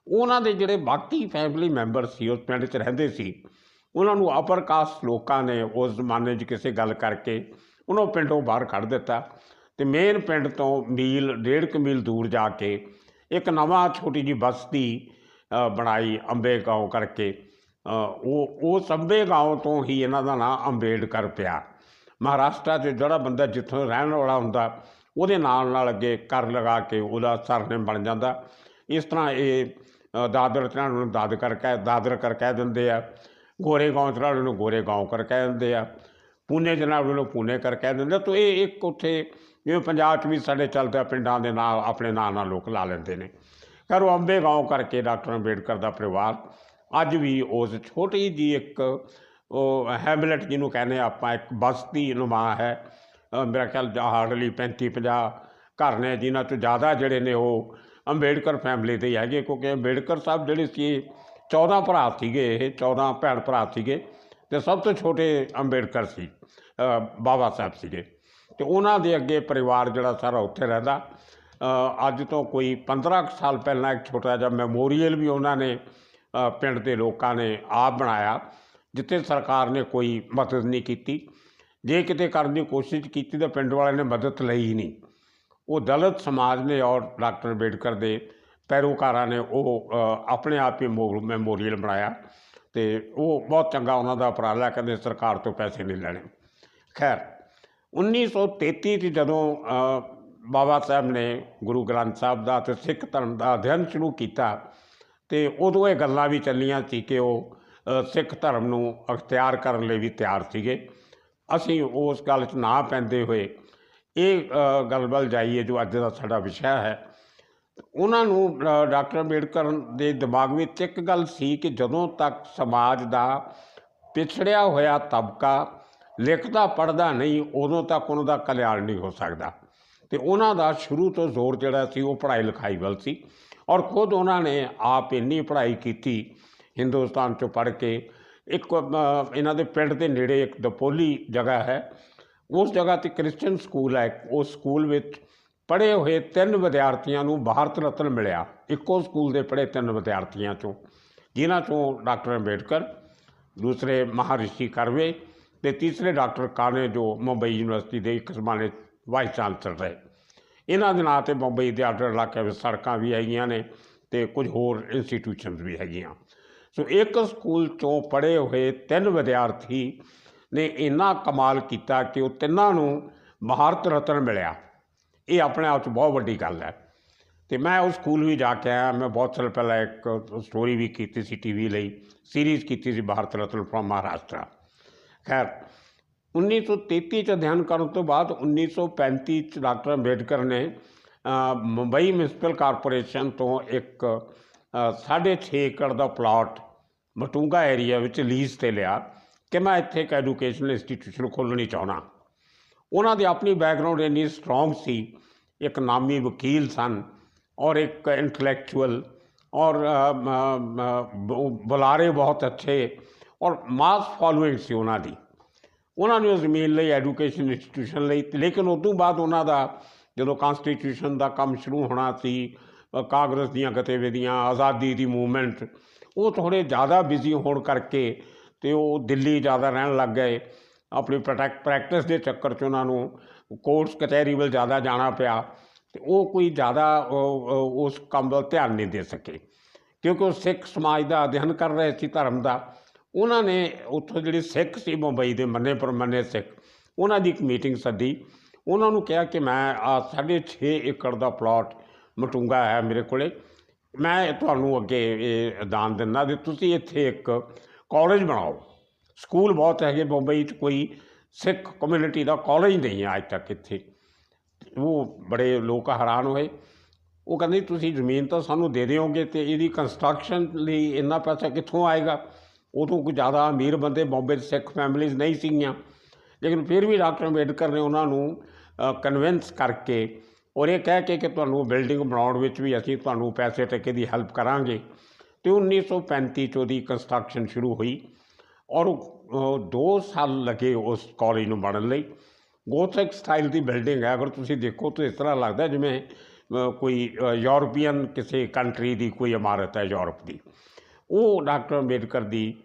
ਉਹਨਾਂ ਦੇ ਜਿਹੜੇ ਬਾਕੀ ਫੈਮਿਲੀ ਮੈਂਬਰ ਸੀ ਉਸ ਪਿੰਡ 'ਚ ਰਹਿੰਦੇ ਸੀ, ਉਹਨਾਂ ਨੂੰ ਅਪਰ ਕਾਸਟ ਲੋਕਾਂ ਨੇ ਉਸ ਜ਼ਮਾਨੇ 'ਚ ਕਿਸੇ ਗੱਲ ਕਰਕੇ ਉਹਨੂੰ ਪਿੰਡੋਂ ਬਾਹਰ ਕੱਢ ਦਿੱਤਾ ਅਤੇ ਮੇਨ ਪਿੰਡ ਤੋਂ ਮੀਲ 1.5 ਮੀਲ ਦੂਰ ਜਾ ਕੇ ਇੱਕ ਨਵਾਂ ਛੋਟੀ ਜਿਹੀ ਬਸਤੀ ਬਣਾਈ ਅੰਬੇ ਗਾঁव ਕਰਕੇ। ਉਹ ਅੰਬੇ ਗਾঁव ਤੋਂ ਹੀ ਇਹਨਾਂ ਦਾ ਨਾਂ ਅੰਬੇਡਕਰ ਪਿਆ। ਮਹਾਰਾਸ਼ਟਰ 'ਚ ਜਿਹੜਾ ਬੰਦਾ ਜਿੱਥੋਂ ਰਹਿਣ ਵਾਲਾ ਹੁੰਦਾ ਉਹਦੇ ਨਾਲ ਅੱਗੇ ਕਰ ਲਗਾ ਕੇ ਉਹਦਾ ਸਰਨੇਮ ਬਣ ਜਾਂਦਾ। ਇਸ ਤਰ੍ਹਾਂ ਇਹ ਦਾਦਰ ਨੂੰ ਦਾਦਰਕਰ ਕਹਿ ਦਿੰਦੇ ਆ, ਗੋਰੇ ਗਾঁव ਚ ਨੂੰ ਗੋਰੇ ਗਾঁव ਕਰ ਕਹਿ ਦਿੰਦੇ ਆ, ਪੂਨੇ ਚ ਨੂੰ ਪੂਨੇ ਕਰ ਕਹਿ ਦਿੰਦੇ। ਤਾਂ ਇਹ ਇੱਕ ਉੱਥੇ ਜਿਵੇਂ ਪੰਜਾਬ 'ਚ ਵੀ ਸਾਡੇ ਚੱਲਦਾ ਪਿੰਡਾਂ ਦੇ ਨਾਂ ਆਪਣੇ ਨਾਂ ਨਾਲ ਲੋਕ ਲਾ ਲੈਂਦੇ ਨੇ। ਖੈਰ ਉਹ ਅੰਬੇ ਗਾঁव ਕਰਕੇ ਡਾਕਟਰ ਅੰਬੇਡਕਰ ਦਾ ਪਰਿਵਾਰ ਅੱਜ ਵੀ ਉਸ ਛੋਟੀ ਜਿਹੀ ਇੱਕ ਉਹ ਹੈਮਲਟ ਜਿਹਨੂੰ ਕਹਿੰਦੇ ਆਪਾਂ ਇੱਕ ਬਸਤੀ ਨੁਮਾ ਹੈ। ਮੇਰਾ ਖਿਆਲ ਹਾਰਡਲੀ 35-50 ਘਰ ਨੇ, ਜਿਨ੍ਹਾਂ 'ਚੋਂ ਜ਼ਿਆਦਾ ਜਿਹੜੇ ਨੇ ਉਹ ਅੰਬੇਡਕਰ ਫੈਮਿਲੀ ਦੇ ਹੀ ਹੈਗੇ, ਕਿਉਂਕਿ ਅੰਬੇਡਕਰ ਸਾਹਿਬ ਜਿਹੜੇ ਸੀ 14 ਭਰਾ ਸੀਗੇ, ਇਹ 14 ਭੈਣ ਭਰਾ ਸੀਗੇ ਅਤੇ ਸਭ ਤੋਂ ਛੋਟੇ ਅੰਬੇਡਕਰ ਸੀ, ਬਾਬਾ ਸਾਹਿਬ ਸੀਗੇ। ਅਤੇ ਉਹਨਾਂ ਦੇ ਅੱਗੇ ਪਰਿਵਾਰ ਜਿਹੜਾ ਸਾਰਾ ਉੱਥੇ ਰਹਿੰਦਾ। ਅੱਜ ਤੋਂ ਕੋਈ 15 ਸਾਲ ਪਹਿਲਾਂ ਇੱਕ ਛੋਟਾ ਜਿਹਾ ਮੈਮੋਰੀਅਲ ਵੀ ਉਹਨਾਂ ਨੇ ਪਿੰਡ ਦੇ ਲੋਕਾਂ ਨੇ ਆਪ ਬਣਾਇਆ, ਜਿੱਥੇ ਸਰਕਾਰ ਨੇ ਕੋਈ ਮਦਦ ਨਹੀਂ ਕੀਤੀ। ਜੇ ਕਿਤੇ ਕਰਨ ਦੀ ਕੋਸ਼ਿਸ਼ ਕੀਤੀ ਤਾਂ ਪਿੰਡ ਵਾਲਿਆਂ ਨੇ ਮਦਦ ਲਈ ਹੀ ਨਹੀਂ। ਉਹ ਦਲਿਤ ਸਮਾਜ ਨੇ ਔਰ ਡਾਕਟਰ ਅੰਬੇਡਕਰ ਦੇ ਪੈਰੋਕਾਰਾਂ ਨੇ ਉਹ ਆਪਣੇ ਆਪ ਹੀ ਮੈਮੋਰੀਅਲ ਬਣਾਇਆ ਅਤੇ ਉਹ ਬਹੁਤ ਚੰਗਾ ਉਹਨਾਂ ਦਾ ਉਪਰਾਲਾ, ਕਹਿੰਦੇ ਸਰਕਾਰ ਤੋਂ ਪੈਸੇ ਨਹੀਂ ਲੈਣੇ। ਖੈਰ 1933 'ਚ ਜਦੋਂ ਬਾਬਾ ਸਾਹਿਬ ਨੇ ਗੁਰੂ ਗ੍ਰੰਥ ਸਾਹਿਬ ਦਾ ਅਤੇ ਸਿੱਖ ਧਰਮ ਦਾ ਅਧਿਐਨ ਸ਼ੁਰੂ ਕੀਤਾ ਅਤੇ ਉਦੋਂ ਇਹ ਗੱਲਾਂ ਵੀ ਚੱਲੀਆਂ ਸੀ ਕਿ ਉਹ ਸਿੱਖ ਧਰਮ ਨੂੰ ਅਖਤਿਆਰ ਕਰਨ ਲਈ ਵੀ ਤਿਆਰ ਸੀਗੇ। ਅਸੀਂ ਉਸ ਗੱਲ 'ਚ ਨਾ ਪੈਂਦੇ ਹੋਏ ਇਹ ਗੱਲ ਵੱਲ ਜਾਈਏ ਜੋ ਅੱਜ ਦਾ ਸਾਡਾ ਵਿਸ਼ਾ ਹੈ। ਉਹਨਾਂ ਨੂੰ ਡਾਕਟਰ ਅੰਬੇਡਕਰ ਦੇ ਦਿਮਾਗ ਵਿੱਚ ਇੱਕ ਗੱਲ ਸੀ ਕਿ ਜਦੋਂ ਤੱਕ ਸਮਾਜ ਦਾ ਪਿਛੜਿਆ ਹੋਇਆ ਤਬਕਾ ਲਿਖਦਾ ਪੜ੍ਹਦਾ ਨਹੀਂ, ਉਦੋਂ ਤੱਕ ਉਹਨਾਂ ਦਾ ਕਲਿਆਣ ਨਹੀਂ ਹੋ ਸਕਦਾ। ਅਤੇ ਉਹਨਾਂ ਦਾ ਸ਼ੁਰੂ ਤੋਂ ਜ਼ੋਰ ਜਿਹੜਾ ਸੀ ਉਹ ਪੜ੍ਹਾਈ ਲਿਖਾਈ ਵੱਲ ਸੀ, ਔਰ ਖੁਦ ਉਹਨਾਂ ਨੇ ਆਪ ਇੰਨੀ ਪੜ੍ਹਾਈ ਕੀਤੀ ਹਿੰਦੁਸਤਾਨ 'ਚੋਂ ਪੜ੍ਹ ਕੇ। ਇੱਕ ਇਹਨਾਂ ਦੇ ਪਿੰਡ ਦੇ ਨੇੜੇ ਇੱਕ ਦਪੋਲੀ ਜਗ੍ਹਾ ਹੈ, ਉਸ ਜਗ੍ਹਾ 'ਤੇ ਕ੍ਰਿਸਚਨ ਸਕੂਲ ਹੈ। ਉਸ ਸਕੂਲ ਵਿੱਚ ਪੜ੍ਹੇ ਹੋਏ 3 ਵਿਦਿਆਰਥੀਆਂ ਨੂੰ ਭਾਰਤ ਰਤਨ ਮਿਲਿਆ। ਇੱਕੋ ਸਕੂਲ ਦੇ ਪੜ੍ਹੇ 3 ਵਿਦਿਆਰਥੀਆਂ 'ਚੋਂ, ਜਿਨ੍ਹਾਂ 'ਚੋਂ ਡਾਕਟਰ ਅੰਬੇਡਕਰ, ਦੂਸਰੇ ਮਹਾਰਿਸ਼ੀ ਕਰਵੇ ਅਤੇ ਤੀਸਰੇ ਡਾਕਟਰ ਕਾਨੇ, ਜੋ ਮੁੰਬਈ ਯੂਨੀਵਰਸਿਟੀ ਦੇ ਇੱਕ ਜ਼ਮਾਨੇ ਵਾਈਸ ਚਾਂਸਲਰ ਰਹੇ। ਇਹਨਾਂ ਦੇ ਨਾਂ 'ਤੇ ਮੁੰਬਈ ਦੇ ਆਰਡਰ ਇਲਾਕੇ ਵਿੱਚ ਸੜਕਾਂ ਵੀ ਹੈਗੀਆਂ ਨੇ ਅਤੇ ਕੁਝ ਹੋਰ ਇੰਸਟੀਟਿਊਸ਼ਨਸ ਵੀ ਹੈਗੀਆਂ। ਸੋ ਇੱਕ ਸਕੂਲ 'ਚੋਂ ਪੜ੍ਹੇ ਹੋਏ 3 ਵਿਦਿਆਰਥੀ ਨੇ ਇੰਨਾ ਕਮਾਲ ਕੀਤਾ ਕਿ ਉਹ ਤਿੰਨਾਂ ਨੂੰ ਭਾਰਤ ਰਤਨ ਮਿਲਿਆ। ਇਹ ਆਪਣੇ ਆਪ 'ਚ ਬਹੁਤ ਵੱਡੀ ਗੱਲ ਹੈ। ਅਤੇ ਮੈਂ ਉਸ ਸਕੂਲ ਵੀ ਜਾ ਕੇ ਆਇਆ। ਮੈਂ ਬਹੁਤ ਸਾਲ ਪਹਿਲਾਂ ਇੱਕ ਸਟੋਰੀ ਵੀ ਕੀਤੀ ਸੀ TV ਲਈ, ਸੀਰੀਜ਼ ਕੀਤੀ ਸੀ ਭਾਰਤ ਰਤਨ ਫਰੋਮ ਮਹਾਰਾਸ਼ਟਰ। ਖੈਰ 1933 'ਚ ਅਧਿਐਨ ਕਰਨ ਤੋਂ ਬਾਅਦ 1935 'ਚ ਡਾਕਟਰ ਅੰਬੇਡਕਰ ਨੇ ਮੁੰਬਈ ਮਿਊਨਸਿਪਲ ਕਾਰਪੋਰੇਸ਼ਨ ਤੋਂ ਇੱਕ 6.5 ਏਕੜ ਦਾ ਪਲਾਟ ਮਟੂੰਗਾ ਏਰੀਆ ਵਿੱਚ ਲੀਜ਼ 'ਤੇ ਲਿਆ ਕਿ ਮੈਂ ਇੱਥੇ ਇੱਕ ਐਜੂਕੇਸ਼ਨਲ ਇੰਸਟੀਟਿਊਸ਼ਨ ਖੋਲ੍ਹਣੀ ਚਾਹੁੰਦਾ। ਉਹਨਾਂ ਦੀ ਆਪਣੀ ਬੈਕਗਰਾਊਂਡ ਇੰਨੀ ਸਟਰੋਂਗ ਸੀ, ਇੱਕ ਨਾਮੀ ਵਕੀਲ ਸਨ ਔਰ ਇੱਕ ਇੰਟਲੈਕਚੁਅਲ, ਔਰ ਬੁਲਾਰੇ ਬਹੁਤ ਅੱਛੇ, ਔਰ ਮਾਸ ਫੋਲੋਇੰਗ ਸੀ ਉਹਨਾਂ ਦੀ। ਉਹਨਾਂ ਨੇ ਜ਼ਮੀਨ ਲਈ ਐਜੂਕੇਸ਼ਨ ਇੰਸਟੀਟਿਊਸ਼ਨ ਲਈ। ਲੇਕਿਨ ਉਸ ਤੋਂ ਬਾਅਦ ਉਹਨਾਂ ਦਾ ਜਦੋਂ ਕਾਨਸਟੀਟਿਊਸ਼ਨ ਦਾ ਕੰਮ ਸ਼ੁਰੂ ਹੋਣਾ ਸੀ, ਕਾਂਗਰਸ ਦੀਆਂ ਗਤੀਵਿਧੀਆਂ, ਆਜ਼ਾਦੀ ਦੀ ਮੂਵਮੈਂਟ, ਉਹ ਥੋੜ੍ਹੇ ਜ਼ਿਆਦਾ ਬਿਜ਼ੀ ਹੋਣ ਕਰਕੇ ਅਤੇ ਉਹ ਦਿੱਲੀ ਜ਼ਿਆਦਾ ਰਹਿਣ ਲੱਗ ਗਏ। ਆਪਣੀ ਪ੍ਰੈਕਟਿਸ ਦੇ ਚੱਕਰ 'ਚ ਉਹਨਾਂ ਨੂੰ ਕੋਰਟਸ ਕਚਹਿਰੀ ਵੱਲ ਜ਼ਿਆਦਾ ਜਾਣਾ ਪਿਆ ਅਤੇ ਉਹ ਕੋਈ ਜ਼ਿਆਦਾ ਉਸ ਕੰਮ ਵੱਲ ਧਿਆਨ ਨਹੀਂ ਦੇ ਸਕੇ, ਕਿਉਂਕਿ ਉਹ ਸਿੱਖ ਸਮਾਜ ਦਾ ਅਧਿਐਨ ਕਰ ਰਹੇ ਸੀ, ਧਰਮ ਦਾ। ਉਹਨਾਂ ਨੇ ਉੱਥੋਂ ਜਿਹੜੇ ਸਿੱਖ ਸੀ ਮੁੰਬਈ ਦੇ ਮੰਨੇ ਪ੍ਰਮੰਨੇ ਸਿੱਖ, ਉਹਨਾਂ ਦੀ ਇੱਕ ਮੀਟਿੰਗ ਸੱਦੀ। ਉਹਨਾਂ ਨੂੰ ਕਿਹਾ ਕਿ ਮੈਂ 6.5 ਏਕੜ ਦਾ ਪਲਾਟ ਮਟੂੰਗਾ ਹੈ ਮੇਰੇ ਕੋਲ, ਮੈਂ ਤੁਹਾਨੂੰ ਅੱਗੇ ਇਹ ਦਾਨ ਦਿੰਦਾ ਵੀ ਤੁਸੀਂ ਇੱਥੇ ਇੱਕ ਕਾਲਜ ਬਣਾਓ। ਸਕੂਲ ਬਹੁਤ ਹੈਗੇ ਮੁੰਬਈ 'ਚ, ਕੋਈ ਸਿੱਖ ਕਮਿਊਨਿਟੀ ਦਾ ਕਾਲਜ ਨਹੀਂ ਹੈ ਅੱਜ ਤੱਕ ਇੱਥੇ। ਉਹ ਬੜੇ ਲੋਕ ਹੈਰਾਨ ਹੋਏ। ਉਹ ਕਹਿੰਦੇ ਤੁਸੀਂ ਜ਼ਮੀਨ ਤਾਂ ਸਾਨੂੰ ਦੇ ਦਿਓਗੇ ਅਤੇ ਇਹਦੀ ਕੰਸਟਰਕਸ਼ਨ ਲਈ ਇੰਨਾ ਪੈਸਾ ਕਿੱਥੋਂ ਆਏਗਾ। ਉਦੋਂ ਕੋਈ ਜ਼ਿਆਦਾ ਅਮੀਰ ਬੰਦੇ ਬੰਬੇ 'ਚ ਸਿੱਖ ਫੈਮਲੀਜ਼ ਨਹੀਂ ਸੀਗੀਆਂ, ਲੇਕਿਨ ਫਿਰ ਵੀ ਡਾਕਟਰ ਅੰਬੇਡਕਰ ਨੇ ਉਹਨਾਂ ਨੂੰ ਕਨਵਿੰਸ ਕਰਕੇ ਔਰ ਇਹ ਕਹਿ ਕੇ ਕਿ ਤੁਹਾਨੂੰ ਬਿਲਡਿੰਗ ਬਣਾਉਣ ਵਿੱਚ ਵੀ ਅਸੀਂ ਤੁਹਾਨੂੰ ਪੈਸੇ ਟਕੇ ਦੀ ਹੈਲਪ ਕਰਾਂਗੇ। ਅਤੇ 1935 'ਚ ਉਹਦੀ ਕੰਸਟਰਕਸ਼ਨ ਸ਼ੁਰੂ ਹੋਈ ਔਰ 2 ਸਾਲ ਲੱਗੇ ਉਸ ਕਾਲਜ ਨੂੰ ਬਣਨ ਲਈ। ਗੋਥਿਕ ਸਟਾਈਲ ਦੀ ਬਿਲਡਿੰਗ ਹੈ। ਅਗਰ ਤੁਸੀਂ ਦੇਖੋ ਤਾਂ ਇਸ ਤਰ੍ਹਾਂ ਲੱਗਦਾ ਜਿਵੇਂ ਕੋਈ ਯੂਰਪੀਅਨ ਕਿਸੇ ਕੰਟਰੀ ਦੀ ਕੋਈ ਇਮਾਰਤ ਹੈ, ਯੂਰਪ ਦੀ। ਉਹ ਡਾਕਟਰ ਅੰਬੇਡਕਰ ਦੀ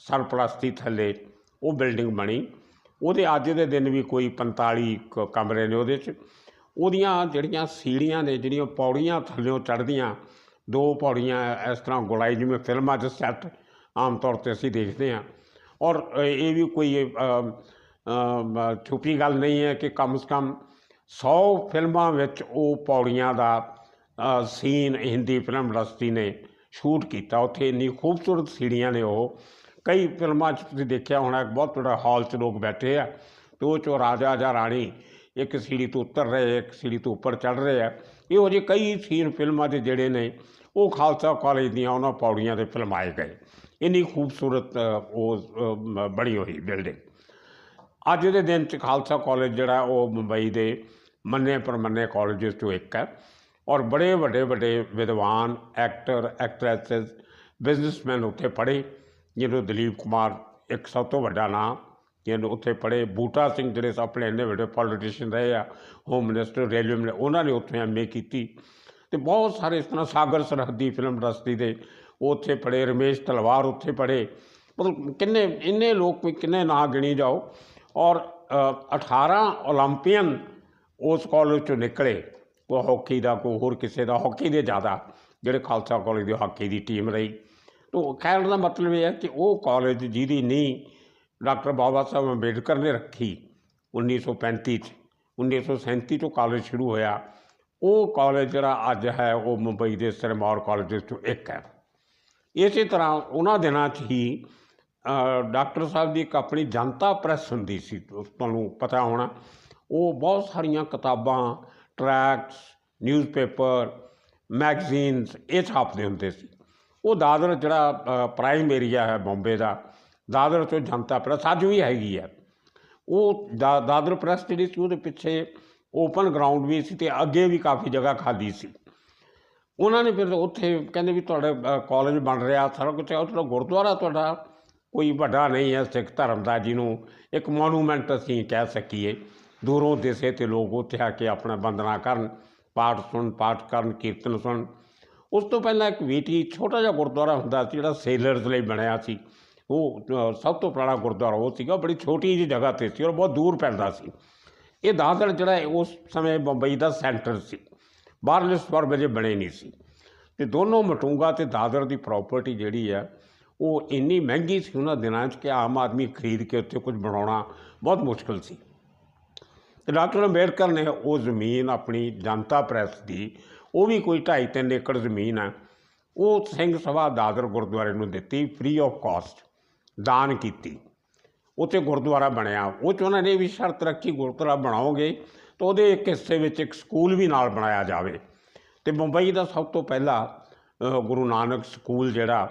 ਸਰਪ੍ਰਸਤੀ ਥੱਲੇ ਉਹ ਬਿਲਡਿੰਗ ਬਣੀ। ਉਹਦੇ ਅੱਜ ਦੇ ਦਿਨ ਵੀ ਕੋਈ 45 ਕਮਰੇ ਨੇ ਉਹਦੇ 'ਚ। ਉਹਦੀਆਂ ਜਿਹੜੀਆਂ ਸੀੜੀਆਂ ਨੇ, ਜਿਹੜੀਆਂ ਪੌੜੀਆਂ ਥੱਲਿਓਂ ਚੜ੍ਹਦੀਆਂ, 2 ਪੌੜੀਆਂ ਇਸ ਤਰ੍ਹਾਂ ਗੁਲਾਈ ਜਿਵੇਂ ਫਿਲਮਾਂ 'ਚ ਸੈੱਟ ਆਮ ਤੌਰ 'ਤੇ ਅਸੀਂ ਦੇਖਦੇ ਹਾਂ। ਔਰ ਇਹ ਵੀ ਕੋਈ ਛੁਪੀ ਗੱਲ ਨਹੀਂ ਹੈ ਕਿ ਕਮ ਸੇ ਕਮ 100 ਫਿਲਮਾਂ ਵਿੱਚ ਉਹ ਪੌੜੀਆਂ ਦਾ ਸੀਨ ਹਿੰਦੀ ਫਿਲਮ ਇੰਡਸਟਰੀ ਨੇ ਸ਼ੂਟ ਕੀਤਾ। ਉੱਥੇ ਇੰਨੀ ਖੂਬਸੂਰਤ ਸੀੜੀਆਂ ਨੇ। ਉਹ ਕਈ ਫਿਲਮਾਂ 'ਚ ਤੁਸੀਂ ਦੇਖਿਆ ਹੋਣਾ, ਇੱਕ ਬਹੁਤ ਵੱਡਾ ਹਾਲ 'ਚ ਲੋਕ ਬੈਠੇ ਆ ਅਤੇ ਉਹ 'ਚੋਂ ਰਾਜਾ ਜਾਂ ਰਾਣੀ ਇੱਕ ਸੀੜੀ ਤੋਂ ਉਤਰ ਰਹੇ, ਇੱਕ ਸੀੜੀ ਤੋਂ ਉੱਪਰ ਚੜ੍ਹ ਰਹੇ ਆ। ਇਹੋ ਜਿਹੇ ਕਈ ਸੀਨ ਫਿਲਮਾਂ 'ਚ ਜਿਹੜੇ ਨੇ ਉਹ ਖਾਲਸਾ ਕਾਲਜ ਦੀਆਂ ਉਹਨਾਂ ਪੌੜੀਆਂ 'ਤੇ ਫਿਲਮਾਏ ਗਏ। ਇੰਨੀ ਖੂਬਸੂਰਤ ਉਹ ਬਣੀ ਹੋਈ ਬਿਲਡਿੰਗ। ਅੱਜ ਦੇ ਦਿਨ 'ਚ ਖਾਲਸਾ ਕਾਲਜ ਜਿਹੜਾ ਉਹ ਮੁੰਬਈ ਦੇ ਮੰਨੇ ਪ੍ਰਮੰਨੇ ਕਾਲਜਸ 'ਚੋਂ ਇੱਕ ਹੈ ਔਰ ਬੜੇ ਵੱਡੇ ਵੱਡੇ ਵਿਦਵਾਨ, ਐਕਟਰ, ਐਕਟਰੈਸਿਸ, ਬਿਜ਼ਨਸਮੈਨ ਉੱਥੇ ਪੜ੍ਹੇ। ਜਿਹਨੂੰ ਦਲੀਪ ਕੁਮਾਰ ਇੱਕ ਸਭ ਤੋਂ ਵੱਡਾ ਨਾਂ, ਜਿਹਨੂੰ ਉੱਥੇ ਪੜ੍ਹੇ। ਬੂਟਾ ਸਿੰਘ ਜਿਹੜੇ ਆਪਣੇ ਇੰਨੇ ਵੱਡੇ ਪੋਲੀਟੀਸ਼ੀਅਨ ਰਹੇ ਆ, ਹੋਮ ਮਿਨਿਸਟਰ, ਰੇਲਵੇ ਮਿਨਿਸਟਰ, ਉਹਨਾਂ ਨੇ ਉੱਥੇ MA ਕੀਤੀ। ਅਤੇ ਬਹੁਤ ਸਾਰੇ ਇਸ ਤਰ੍ਹਾਂ ਸਾਗਰ ਸਰਹੱਦੀ ਫਿਲਮ ਇੰਡਸਟਰੀ ਦੇ ਉਹ ਉੱਥੇ ਪੜ੍ਹੇ। ਰਮੇਸ਼ ਤਲਵਾਰ ਉੱਥੇ ਪੜ੍ਹੇ। ਮਤਲਬ ਕਿੰਨੇ ਇੰਨੇ ਲੋਕ, ਕੋਈ ਕਿੰਨੇ ਨਾਂ ਗਿਣੀ ਜਾਓ। ਔਰ 18 ਓਲੰਪੀਅਨ ਉਸ ਕਾਲਜ 'ਚੋਂ ਨਿਕਲੇ। ਕੋਈ ਹਾਕੀ ਦਾ, ਕੋਈ ਹੋਰ ਕਿਸੇ ਦਾ, ਹਾਕੀ ਦੇ ਜ਼ਿਆਦਾ ਜਿਹੜੇ ਖਾਲਸਾ ਕਾਲਜ ਦੀ ਹਾਕੀ ਦੀ ਟੀਮ ਰਹੀ। ਤੋ ਕਹਿਣ ਦਾ ਮਤਲਬ ਇਹ ਹੈ ਕਿ ਉਹ ਕਾਲਜ ਜਿਹਦੀ ਨੀਂਹ ਡਾਕਟਰ ਬਾਬਾ ਸਾਹਿਬ ਅੰਬੇਡਕਰ ਨੇ ਰੱਖੀ 1935 'ਚ, 1937 'ਚੋਂ ਕਾਲਜ ਸ਼ੁਰੂ ਹੋਇਆ। ਉਹ ਕਾਲਜ ਜਿਹੜਾ ਅੱਜ ਹੈ ਉਹ ਮੁੰਬਈ ਦੇ ਸਿਰਮੌਰ ਕਾਲਜ 'ਚੋਂ ਇੱਕ ਹੈ। ਇਸੇ ਤਰ੍ਹਾਂ ਉਹਨਾਂ ਦਿਨਾਂ 'ਚ ਹੀ ਡਾਕਟਰ ਸਾਹਿਬ ਦੀ ਇੱਕ ਆਪਣੀ ਜਨਤਾ ਪ੍ਰੈਸ ਹੁੰਦੀ ਸੀ, ਤੁਹਾਨੂੰ ਪਤਾ ਹੋਣਾ। ਉਹ ਬਹੁਤ ਸਾਰੀਆਂ ਕਿਤਾਬਾਂ, ਟਰੈਕਟਸ, ਨਿਊਜ਼ਪੇਪਰ, ਮੈਗਜ਼ੀਨਸ ਇਹ ਛਾਪਦੇ ਹੁੰਦੇ ਸੀ। ਉਹ ਦਾਦਰ ਜਿਹੜਾ ਪ੍ਰਾਈਮ ਏਰੀਆ ਹੈ ਬੰਬੇ ਦਾ, ਦਾਦਰ 'ਚੋਂ ਜਨਤਾ ਪ੍ਰੈਸ ਅੱਜ ਵੀ ਹੈਗੀ ਹੈ। ਉਹ ਦਾਦਰ ਪ੍ਰੈਸ ਜਿਹੜੀ ਸੀ ਉਹਦੇ ਪਿੱਛੇ ਓਪਨ ਗਰਾਊਂਡ ਵੀ ਸੀ ਅਤੇ ਅੱਗੇ ਵੀ ਕਾਫੀ ਜਗ੍ਹਾ ਖਾਲੀ ਸੀ। ਉਹਨਾਂ ਨੇ ਫਿਰ ਉੱਥੇ ਕਹਿੰਦੇ ਵੀ ਤੁਹਾਡੇ ਕਾਲਜ ਬਣ ਰਿਹਾ, ਸਾਰਾ ਕੁਛ ਹੈ, ਉੱਥੇ ਗੁਰਦੁਆਰਾ ਤੁਹਾਡਾ ਕੋਈ ਵੱਡਾ ਨਹੀਂ ਹੈ ਸਿੱਖ ਧਰਮ ਦਾ ਜਿਹਨੂੰ ਇੱਕ ਮੋਨੂਮੈਂਟ ਅਸੀਂ ਕਹਿ ਸਕੀਏ। ਦੂਰੋਂ ਦੇਸੇ ਤੇ ਲੋਕ ਉੱਥੇ ਆ ਕੇ ਆਪਣਾ ਵੰਦਨਾ ਕਰਨ, ਪਾਠ ਕਰਨ, ਕੀਰਤਨ ਸੁਣਨ। ਉਸ ਤੋਂ ਪਹਿਲਾਂ ਇੱਕ ਵੀਟੀ ਛੋਟਾ ਜਿਹਾ ਗੁਰਦੁਆਰਾ ਹੁੰਦਾ ਸੀ ਜਿਹੜਾ ਸੇਲਰਸ ਲਈ ਬਣਿਆ ਸੀ। ਉਹ ਸਭ ਤੋਂ ਪੁਰਾਣਾ ਗੁਰਦੁਆਰਾ ਉਹ ਸੀਗਾ, ਬੜੀ ਛੋਟੀ ਜਿਹੀ ਜਗ੍ਹਾ 'ਤੇ ਸੀ ਔਰ ਬਹੁਤ ਦੂਰ ਪੈਂਦਾ ਸੀ। ਇਹ ਦਾਦਰ ਜਿਹੜਾ ਉਸ ਸਮੇਂ ਬੰਬਈ ਦਾ ਸੈਂਟਰ ਸੀ, ਬਾਹਰਲੇ ਸਵਰਬ ਅਜੇ ਬਣੇ ਨਹੀਂ ਸੀ। ਅਤੇ ਦੋਨੋਂ ਮਟੂੰਗਾ ਅਤੇ ਦਾਦਰ ਦੀ ਪ੍ਰੋਪਰਟੀ ਜਿਹੜੀ ਆ ਉਹ ਇੰਨੀ ਮਹਿੰਗੀ ਸੀ ਉਹਨਾਂ ਦਿਨਾਂ 'ਚ ਕਿ ਆਮ ਆਦਮੀ ਖਰੀਦ ਕੇ ਉੱਥੇ ਕੁਝ ਬਣਾਉਣਾ ਬਹੁਤ ਮੁਸ਼ਕਿਲ ਸੀ। ਅਤੇ ਡਾਕਟਰ ਅੰਬੇਡਕਰ ਨੇ ਉਹ ਜ਼ਮੀਨ ਆਪਣੀ ਜਨਤਾ ਪ੍ਰੈਸ ਦੀ, ਉਹ ਵੀ ਕੋਈ 2.5-3 ਏਕੜ ਜ਼ਮੀਨ ਹੈ, ਉਹ ਸਿੰਘ ਸਭਾ ਦਾਦਰ ਗੁਰਦੁਆਰੇ ਨੂੰ ਦਿੱਤੀ, ਫ੍ਰੀ ਆਫ ਕਾਸਟ ਦਾਨ ਕੀਤੀ। ਉੱਥੇ ਗੁਰਦੁਆਰਾ ਬਣਿਆ। ਉਹ 'ਚ ਉਹਨਾਂ ਨੇ ਵੀ ਸ਼ਰਤ ਰੱਖੀ, ਗੁਰਦੁਆਰਾ ਬਣਾਓਗੇ ਤਾਂ ਉਹਦੇ ਇੱਕ ਹਿੱਸੇ ਵਿੱਚ ਇੱਕ ਸਕੂਲ ਵੀ ਨਾਲ ਬਣਾਇਆ ਜਾਵੇ। ਅਤੇ ਮੁੰਬਈ ਦਾ ਸਭ ਤੋਂ ਪਹਿਲਾ ਗੁਰੂ ਨਾਨਕ ਸਕੂਲ ਜਿਹੜਾ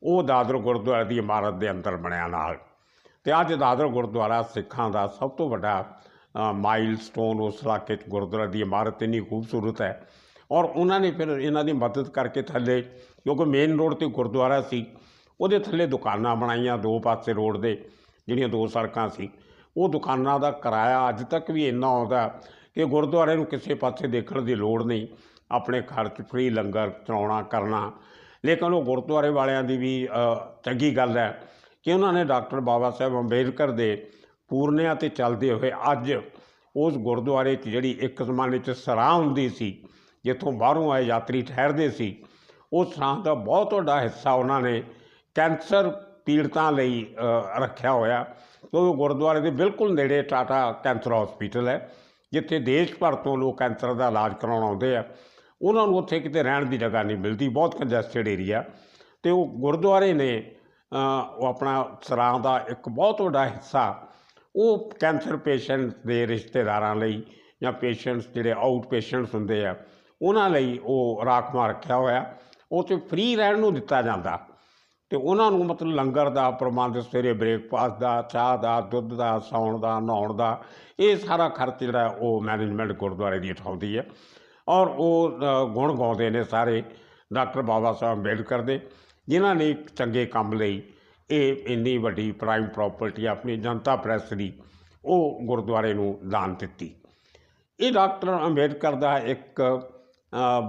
ਉਹ ਦਾਦਰ ਗੁਰਦੁਆਰੇ ਦੀ ਇਮਾਰਤ ਦੇ ਅੰਦਰ ਬਣਿਆ ਨਾਲ। ਅਤੇ ਅੱਜ ਦਾਦਰ ਗੁਰਦੁਆਰਾ ਸਿੱਖਾਂ ਦਾ ਸਭ ਤੋਂ ਵੱਡਾ ਮਾਈਲ ਸਟੋਨ ਉਸ ਇਲਾਕੇ 'ਚ ਗੁਰਦੁਆਰਾ ਦੀ ਇਮਾਰਤ ਇੰਨੀ ਖੂਬਸੂਰਤ ਹੈ। ਔਰ ਉਹਨਾਂ ਨੇ ਫਿਰ ਇਹਨਾਂ ਦੀ ਮਦਦ ਕਰਕੇ ਥੱਲੇ, ਕਿਉਂਕਿ ਮੇਨ ਰੋਡ 'ਤੇ ਗੁਰਦੁਆਰਾ ਸੀ, ਉਹਦੇ ਥੱਲੇ ਦੁਕਾਨਾਂ ਬਣਾਈਆਂ ਦੋ ਪਾਸੇ ਰੋਡ ਦੇ, ਜਿਹੜੀਆਂ ਦੋ ਸੜਕਾਂ ਸੀ। ਉਹ ਦੁਕਾਨਾਂ ਦਾ ਕਿਰਾਇਆ ਅੱਜ ਤੱਕ ਵੀ ਇੰਨਾ ਆਉਂਦਾ ਕਿ ਗੁਰਦੁਆਰੇ ਨੂੰ ਕਿਸੇ ਪਾਸੇ ਦੇਖਣ ਦੀ ਲੋੜ ਨਹੀਂ, ਆਪਣੇ ਖਰਚ ਫ੍ਰੀ ਲੰਗਰ ਚਲਾਉਣਾ ਕਰਨਾ। ਲੇਕਿਨ ਉਹ ਗੁਰਦੁਆਰੇ ਵਾਲਿਆਂ ਦੀ ਵੀ ਚੰਗੀ ਗੱਲ ਹੈ ਕਿ ਉਹਨਾਂ ਨੇ ਡਾਕਟਰ ਬਾਬਾ ਸਾਹਿਬ ਅੰਬੇਡਕਰ ਦੇ ਪੂਰਨਿਆਂ 'ਤੇ ਚੱਲਦੇ ਹੋਏ ਅੱਜ ਉਸ ਗੁਰਦੁਆਰੇ 'ਚ ਜਿਹੜੀ ਇੱਕ ਜ਼ਮਾਨੇ 'ਚ ਸਰਾਂ ਹੁੰਦੀ ਸੀ, ਜਿੱਥੋਂ ਬਾਹਰੋਂ ਆਏ ਯਾਤਰੀ ਠਹਿਰਦੇ ਸੀ, ਉਸ ਸਰਾਂ ਦਾ ਬਹੁਤ ਵੱਡਾ ਹਿੱਸਾ ਉਹਨਾਂ ਨੇ ਕੈਂਸਰ ਪੀੜਤਾਂ ਲਈ ਰੱਖਿਆ ਹੋਇਆ। ਕਿਉਂਕਿ ਗੁਰਦੁਆਰੇ ਦੇ ਬਿਲਕੁਲ ਨੇੜੇ ਟਾਟਾ ਕੈਂਸਰ ਹੌਸਪੀਟਲ ਹੈ, ਜਿੱਥੇ ਦੇਸ਼ ਭਰ ਤੋਂ ਲੋਕ ਕੈਂਸਰ ਦਾ ਇਲਾਜ ਕਰਾਉਣ ਆਉਂਦੇ ਆ। ਉਹਨਾਂ ਨੂੰ ਉੱਥੇ ਕਿਤੇ ਰਹਿਣ ਦੀ ਜਗ੍ਹਾ ਨਹੀਂ ਮਿਲਦੀ, ਬਹੁਤ ਕੰਜੈਸਟਡ ਏਰੀਆ। ਅਤੇ ਉਹ ਗੁਰਦੁਆਰੇ ਨੇ ਉਹ ਆਪਣਾ ਸਰਾਂ ਦਾ ਇੱਕ ਬਹੁਤ ਵੱਡਾ ਹਿੱਸਾ ਉਹ ਕੈਂਸਰ ਪੇਸ਼ੈਂਟਸ ਦੇ ਰਿਸ਼ਤੇਦਾਰਾਂ ਲਈ ਜਾਂ ਪੇਸ਼ੈਂਟਸ ਜਿਹੜੇ ਆਊਟ ਪੇਸ਼ੈਂਟਸ ਹੁੰਦੇ ਆ ਉਹਨਾਂ ਲਈ ਉਹ ਰਾਖਵਾਂ ਰੱਖਿਆ ਹੋਇਆ। ਉਹ 'ਚ ਫ੍ਰੀ ਰਹਿਣ ਨੂੰ ਦਿੱਤਾ ਜਾਂਦਾ ਅਤੇ ਉਹਨਾਂ ਨੂੰ ਮਤਲਬ ਲੰਗਰ ਦਾ ਪ੍ਰਬੰਧ, ਸਵੇਰੇ ਬ੍ਰੇਕਫਾਸਟ ਦਾ, ਚਾਹ ਦਾ, ਦੁੱਧ ਦਾ, ਸੌਣ ਦਾ, ਨਹਾਉਣ ਦਾ, ਇਹ ਸਾਰਾ ਖਰਚ ਜਿਹੜਾ ਉਹ ਮੈਨੇਜਮੈਂਟ ਗੁਰਦੁਆਰੇ ਦੀ ਉਠਾਉਂਦੀ ਹੈ। ਔਰ ਉਹ ਗੁਣ ਗਾਉਂਦੇ ਨੇ ਸਾਰੇ ਡਾਕਟਰ ਬਾਬਾ ਸਾਹਿਬ ਅੰਬੇਡਕਰ ਦੇ, ਜਿਨ੍ਹਾਂ ਨੇ ਇੱਕ ਚੰਗੇ ਕੰਮ ਲਈ ਇਹ ਇੰਨੀ ਵੱਡੀ ਪ੍ਰਾਈਮ ਪ੍ਰੋਪਰਟੀ ਆਪਣੀ ਜਨਤਾ ਪ੍ਰੈਸ ਦੀ ਉਹ ਗੁਰਦੁਆਰੇ ਨੂੰ ਦਾਨ ਦਿੱਤੀ। ਇਹ ਡਾਕਟਰ ਅੰਬੇਡਕਰ ਦਾ ਇੱਕ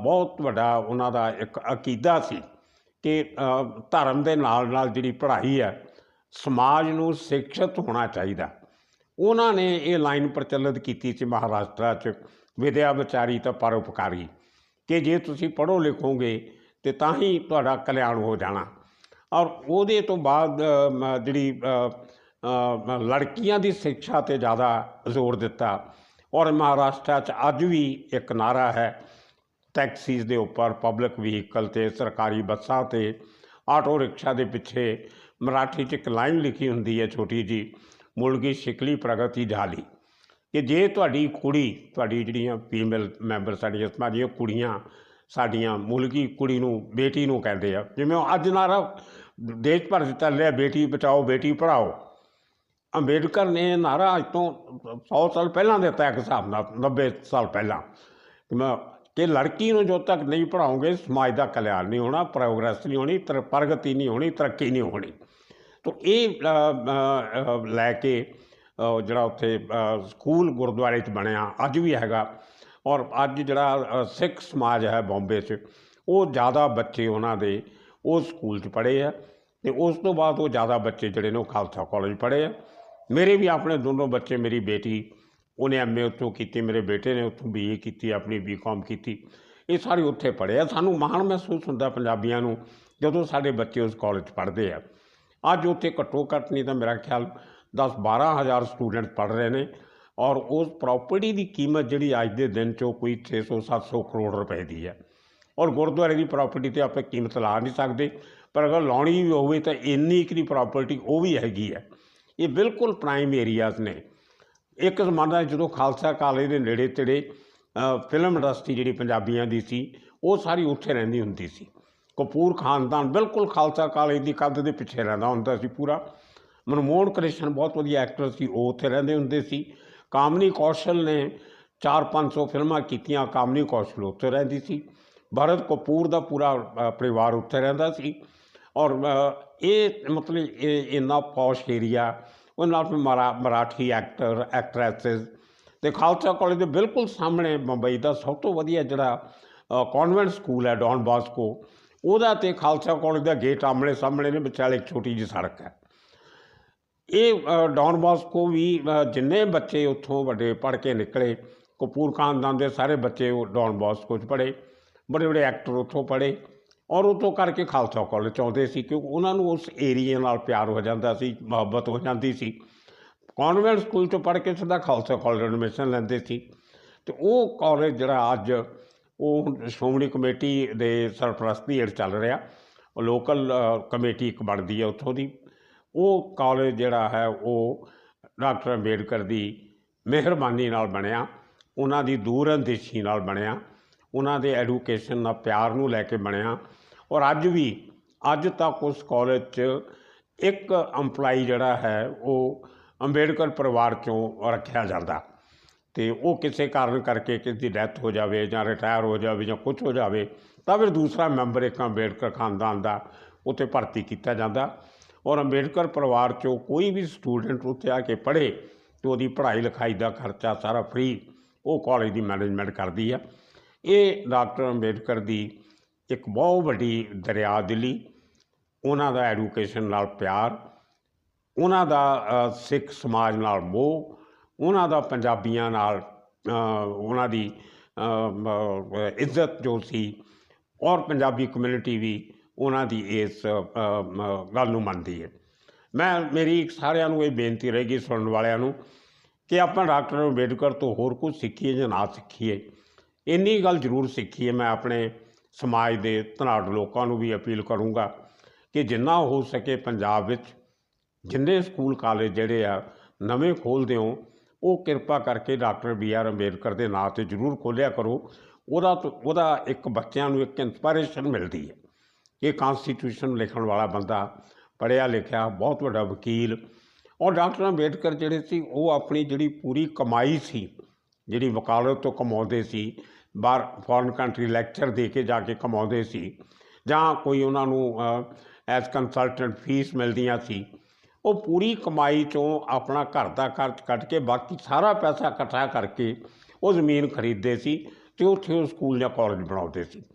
ਬਹੁਤ ਵੱਡਾ ਉਹਨਾਂ ਦਾ ਇੱਕ ਅਕੀਦਾ ਸੀ ਕਿ ਧਰਮ ਦੇ ਨਾਲ ਨਾਲ ਜਿਹੜੀ ਪੜ੍ਹਾਈ ਹੈ, ਸਮਾਜ ਨੂੰ ਸਿੱਖਿਅਤ ਹੋਣਾ ਚਾਹੀਦਾ। ਉਹਨਾਂ ਨੇ ਇਹ ਲਾਈਨ ਪ੍ਰਚਲਿਤ ਕੀਤੀ ਸੀ ਮਹਾਰਾਸ਼ਟਰ 'ਚ, ਵਿਦਿਆ ਵਿਚਾਰੀ ਤਾਂ ਪਰਉਪਕਾਰੀ, ਕਿ ਜੇ ਤੁਸੀਂ ਪੜ੍ਹੋ ਲਿਖੋਗੇ ਅਤੇ ਤਾਂ ਹੀ ਤੁਹਾਡਾ ਕਲਿਆਣ ਹੋ ਜਾਣਾ। ਔਰ ਉਹਦੇ ਤੋਂ ਬਾਅਦ ਜਿਹੜੀ ਲੜਕੀਆਂ ਦੀ ਸਿੱਖਿਆ 'ਤੇ ਜ਼ਿਆਦਾ ਜ਼ੋਰ ਦਿੱਤਾ। ਔਰ ਮਹਾਰਾਸ਼ਟਰ 'ਚ ਅੱਜ ਵੀ ਇੱਕ ਨਾਅਰਾ ਹੈ ਟੈਕਸੀਜ਼ ਦੇ ਉੱਪਰ, ਪਬਲਿਕ ਵਹੀਕਲ 'ਤੇ, ਸਰਕਾਰੀ ਬੱਸਾਂ 'ਤੇ, ਆਟੋ ਰਿਕਸ਼ਾ ਦੇ ਪਿੱਛੇ ਮਰਾਠੀ 'ਚ ਇੱਕ ਲਾਈਨ ਲਿਖੀ ਹੁੰਦੀ ਹੈ ਛੋਟੀ ਜਿਹੀ, ਮੁਲਗੀ ਸ਼ਿਕਲੀ ਪ੍ਰਗਤੀ ਝਾਲੀ, ਕਿ ਜੇ ਤੁਹਾਡੀ ਕੁੜੀ, ਤੁਹਾਡੀ ਜਿਹੜੀਆਂ ਫੀਮੇਲ ਮੈਂਬਰ ਸਾਡੀਆਂ ਸਮਾਜ ਦੀਆਂ ਕੁੜੀਆਂ, ਸਾਡੀਆਂ ਮੁਲਕੀ ਕੁੜੀ ਨੂੰ ਬੇਟੀ ਨੂੰ ਕਹਿੰਦੇ ਆ, ਜਿਵੇਂ ਅੱਜ ਨਾਰਾ ਦੇਸ਼ ਭਰ 'ਚ ਚੱਲ ਰਿਹਾ ਬੇਟੀ ਬਚਾਓ ਬੇਟੀ ਪੜ੍ਹਾਓ। ਅੰਬੇਡਕਰ ਨੇ ਨਾਰਾ ਅੱਜ ਤੋਂ 100 ਸਾਲ ਪਹਿਲਾਂ ਦਿੱਤਾ, ਇੱਕ ਹਿਸਾਬ ਨਾਲ 90 ਸਾਲ ਪਹਿਲਾਂ, ਕਿ ਲੜਕੀ ਨੂੰ ਜਦੋਂ ਤੱਕ ਨਹੀਂ ਪੜ੍ਹਾਓਗੇ ਸਮਾਜ ਦਾ ਕਲਿਆਣ ਨਹੀਂ ਹੋਣਾ, ਪ੍ਰੋਗਰੈਸ ਨਹੀਂ ਹੋਣੀ, ਪ੍ਰਗਤੀ ਨਹੀਂ ਹੋਣੀ, ਤਰੱਕੀ ਨਹੀਂ ਹੋਣੀ। ਤਾਂ ਇਹ ਲੈ ਕੇ ਜਿਹੜਾ ਉੱਥੇ ਸਕੂਲ ਗੁਰਦੁਆਰੇ 'ਚ ਬਣਿਆ ਅੱਜ ਵੀ ਹੈਗਾ। ਔਰ ਅੱਜ ਜਿਹੜਾ ਸਿੱਖ ਸਮਾਜ ਹੈ ਬੰਬੇ 'ਚ, ਉਹ ਜ਼ਿਆਦਾ ਬੱਚੇ ਉਹਨਾਂ ਦੇ ਉਸ ਸਕੂਲ 'ਚ ਪੜ੍ਹੇ ਆ। ਅਤੇ ਉਸ ਤੋਂ ਬਾਅਦ ਉਹ ਜ਼ਿਆਦਾ ਬੱਚੇ ਜਿਹੜੇ ਨੇ ਉਹ ਖਾਲਸਾ ਕਾਲਜ ਪੜ੍ਹੇ ਆ। ਮੇਰੇ ਵੀ ਆਪਣੇ ਦੋਨੋਂ ਬੱਚੇ, ਮੇਰੀ ਬੇਟੀ ਉਹਨੇ MA ਉੱਥੋਂ ਕੀਤੀ, ਮੇਰੇ ਬੇਟੇ ਨੇ ਉੱਥੋਂ BA ਕੀਤੀ, ਆਪਣੀ BCom ਕੀਤੀ, ਇਹ ਸਾਰੇ ਉੱਥੇ ਪੜ੍ਹੇ ਆ। ਸਾਨੂੰ ਮਾਣ ਮਹਿਸੂਸ ਹੁੰਦਾ ਪੰਜਾਬੀਆਂ ਨੂੰ ਜਦੋਂ ਸਾਡੇ ਬੱਚੇ ਉਸ ਕਾਲਜ 'ਚ ਪੜ੍ਹਦੇ ਆ। ਅੱਜ ਉੱਥੇ ਘੱਟੋ ਘੱਟ ਨਹੀਂ ਤਾਂ ਮੇਰਾ ਖਿਆਲ 10-12 ਹਜ਼ਾਰ ਸਟੂਡੈਂਟ ਪੜ੍ਹ ਰਹੇ ਨੇ। ਔਰ ਉਸ ਪ੍ਰੋਪਰਟੀ ਦੀ ਕੀਮਤ ਜਿਹੜੀ ਅੱਜ ਦੇ ਦਿਨ 'ਚੋਂ ਕੋਈ 600-700 ਕਰੋੜ ਰੁਪਏ ਦੀ ਹੈ। ਔਰ ਗੁਰਦੁਆਰੇ ਦੀ ਪ੍ਰੋਪਰਟੀ 'ਤੇ ਆਪਾਂ ਕੀਮਤ ਲਾ ਨਹੀਂ ਸਕਦੇ, पर अगर लाउणी भी होवे तो इन्नी की प्रॉपर्टी वो भी हैगी है। ये बिल्कुल प्राइम एरियाज ने। एक जमाना जो खालसा कॉलेज के नेड़े तेड़े फिल्म इंडस्ट्री जी पंजाबियों की सी वो सारी उत्थे रहिंदी हुंदी सी। कपूर खानदान बिल्कुल खालसा कॉलेज की कंध के पिछे रहिंदा हुंदा सी पूरा। मनमोहन कृष्ण बहुत वधिया एक्टर सी, वो उत्थे रहिंदे हुंदे सी। कामनी कौशल ने 400-500 फिल्मां कीतियां, कामनी कौशल उत्थे रहिंदी सी। भरत कपूर का पूरा परिवार उत्थे रहिंदा सी। और ये मतलब इन्ना पॉश एरिया, मराठी एक्टर एक्ट्रैसिस तो खालसा कॉलेज के बिल्कुल सामने मुंबई का सब तो वधिया जिहड़ा कॉन्वेंट स्कूल है डॉन बॉस्को, ਉਹਦਾ ਤੇ खालसा कॉलेज का गेट आमने सामने ने, विचाले एक छोटी जी सड़क है। ये डॉन बॉस्को भी जिन्ने बच्चे उत्थों वड्डे पढ़ के निकले, कपूर खानदान के सारे बच्चे डॉन बॉस्को पढ़े, बड़े बड़े एक्टर उत्थों पढ़े और उत्थों करके खालसा कॉलेज आउंदे सी, क्योंकि उन्होंने उस एरिए नाल प्यार हो जाता सी, मुहब्बत हो जाती सी। कॉन्वेंट स्कूल चों पढ़ के सीधा खालसा कॉलेज एडमिशन लैंदे सी। तो वो कॉलेज जिहड़ा अज वो श्रोमणी कमेटी के सरपरस्ती हेठ चल रहा, लोकल कमेटी एक बनती है उत्थों की। वो कॉलेज जिहड़ा है वो डॉक्टर अंबेडकर की मेहरबानी नाल बनया, उन्हां दी दूरअंदेशी नाल बनया, उन्हां दे एडूकेशन का प्यार नूं लैके बनया। और अज तक उस कॉलेज च एक अंपलाई जिहड़ा है वो अंबेडकर परिवार चों रखिया जाता। तो वो किसी कारण करके किसी की डैथ हो जाए या रिटायर हो जाए या कुछ हो जाए तो फिर दूसरा मैंबर एक अंबेडकर खानदान का उत्ते भर्ती किया जाता। और अंबेडकर परिवार चो कोई भी स्टूडेंट उत्थे आके पढ़े तो वही पढ़ाई लिखाई का खर्चा सारा फ्री वो कॉलेज की मैनेजमेंट करती है। ये डॉक्टर अंबेडकर की एक बहुत वड्डी दरिया दिली, उन्हां दा एडूकेशन नाल प्यार, उन्हां दा सिख समाज नाल मोह, उन्हां दा पंजाबियां नाल उन्हां दी इज्जत जो सी, और पंजाबी कम्यूनिटी भी उन्हां दी इस गल नूं मनदी है। मेरी सारिਆਂ ਨੂੰ ਇਹ बेनती रहेगी सुनने वालिਆਂ ਨੂੰ कि आप डॉक्टर अंबेडकर तो होर कुछ सीखीए या ना सीखीए, इन्नी गल जरूर सीखीए। मैं अपने समाज के धनाड़ लोगों को भी अपील करूँगा कि जिन्ना हो सके पंजाब विच जिन्ने स्कूल कॉलेज जिहड़े आ नवे खोलते हो वो कृपा करके डॉक्टर BR अंबेडकर के नाँ से जरूर खोलिया करो। उहदा एक बच्चों को एक इंस्पायरेशन मिलती है कि कॉन्स्टिट्यूशन लिखण वाला बंदा पढ़िया लिखिया बहुत बड़ा वकील। और डॉक्टर अंबेडकर जिहड़े सी वो अपनी जिहड़ी पूरी कमाई सी जिहड़ी वकालत तो कमाउंदे सी, बाहर फॉरन कंट्री लैक्चर दे के जाके कमाउंदे सी, जां कोई उन्होंने एज कंसलटेंट फीस मिलदियां सी, वो पूरी कमाई चों अपना घर का खर्च कट के बाकी सारा पैसा इकट्ठा करके वो जमीन खरीदते सी तो उत्थे स्कूल या कॉलेज बनाते सी।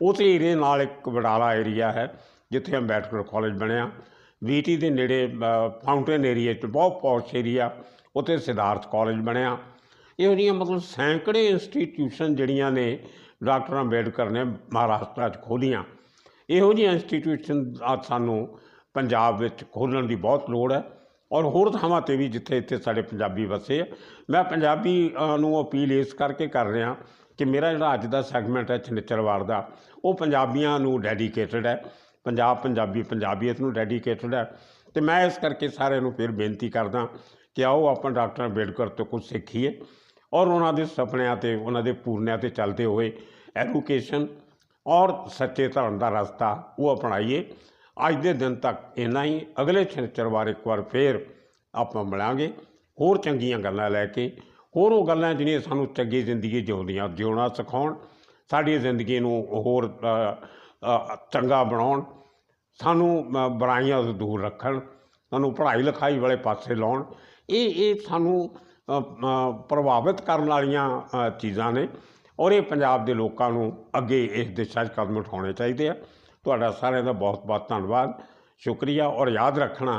उस एरिए नाल एक वडाला एरिया है जिथे अंबेडकर कॉलेज बनया। VT के नेड़े फाउंटेन एरिए बहुत पॉश एरिया, उत्थे सिद्धार्थ कॉलेज बनया। इहो जिहियां मतलब सैकड़े इंस्टीट्यूशन जिहड़ियां ने डॉक्टर अंबेडकर ने महाराष्ट्र खोलियां। इहो जिहियां इंस्टीट्यूशन सानू पंजाब विच खोलण की बहुत लोड़ है, और होर थावां ते भी जिथे इत्थे साडे पंजाबी वसे। मैं पंजाबी नूं अपील इस करके कर रहा कि मेरा जिहड़ा अज दा सैगमेंट है शनिचरवार दा वो पंजाबियां नूं डेडिकेटड है, पंजाबीयत नूं डेडिकेटड है। तो मैं इस करके सारे नूं फिर बेनती करदा कि आओ आप डॉक्टर अंबेडकर तो कुछ सीखीए और उन्होंने सपनियां ते उन्होंने पूरनियां ते चलते हुए एडूकेशन और सच्चे धर्म का रास्ता वो अपनाइए। अज के दिन तक इन्ना ही। अगले शनिचरवार एक बार फिर आप मिलांगे होर चंगियां गल्लां लैके, होर वो गल्लां जिहड़ियां सानूं चंगी जिंदगी जिउणा सिखाउण, साडी जिंदगी नूं होर चंगा बनाउण, सानू बुराइयां तो दूर रखण, सानू पढ़ाई लिखाई वाले पासे लाउण। ये सानू प्रभावित करने वालियां चीज़ां ने, और ये पंजाब के लोगों को अगे इस दिशा कदम उठाने चाहिए। तुहाडा सारिਆਂ ਦਾ बहुत बहुत धन्यवाद, शुक्रिया। और याद रखना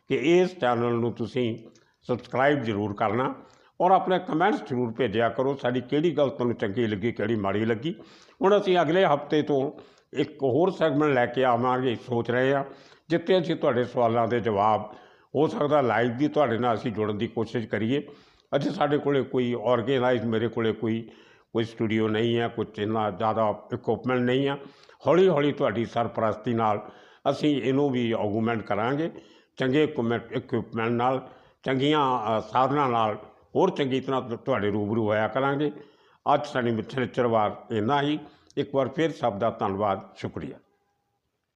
कि इस चैनल नूं तुसीं सबसक्राइब जरूर करना और अपने कमेंट्स जरूर भेजा करो, साडी किहड़ी गल तुहानूं चंगी लगी किहड़ी माड़ी लगी। हुण असीं अगले हफ्ते तो एक होर सैगमेंट लैके आवांगे, सोच रहे हैं जिथे असीं तुहाडे सवालों के जवाब हो सकता लाइव भी तुहाडे नाल असीं जुड़न की कोशिश करिए। अजे साडे कोले कोई ऑर्गेनाइज मेरे कोले कोई स्टूडियो नहीं है, कुछ इन्ना ज़्यादा इक्विपमेंट नहीं है। हौली हौली तुहाडी सरपरस्ती नाल ਅਸੀਂ ਇਹਨੂੰ ਵੀ ਆਗੂਮੈਂਟ ਕਰਾਂਗੇ ਚੰਗੇ ਇਕਵਿਪਮੈਂਟ ਨਾਲ, ਚੰਗੀਆਂ ਸਾਧਨਾਂ ਨਾਲ ਹੋਰ ਚੰਗੀ ਤਰ੍ਹਾਂ ਤੁਹਾਡੇ ਰੂਬਰੂ ਹੋਇਆ ਕਰਾਂਗੇ। ਅੱਜ ਸਾਡੀ ਮਿੱਠੜਵਾਰ ਇੰਨਾ ਹੀ। ਇੱਕ ਵਾਰ ਫਿਰ ਸਭ ਦਾ ਧੰਨਵਾਦ, ਸ਼ੁਕਰੀਆ।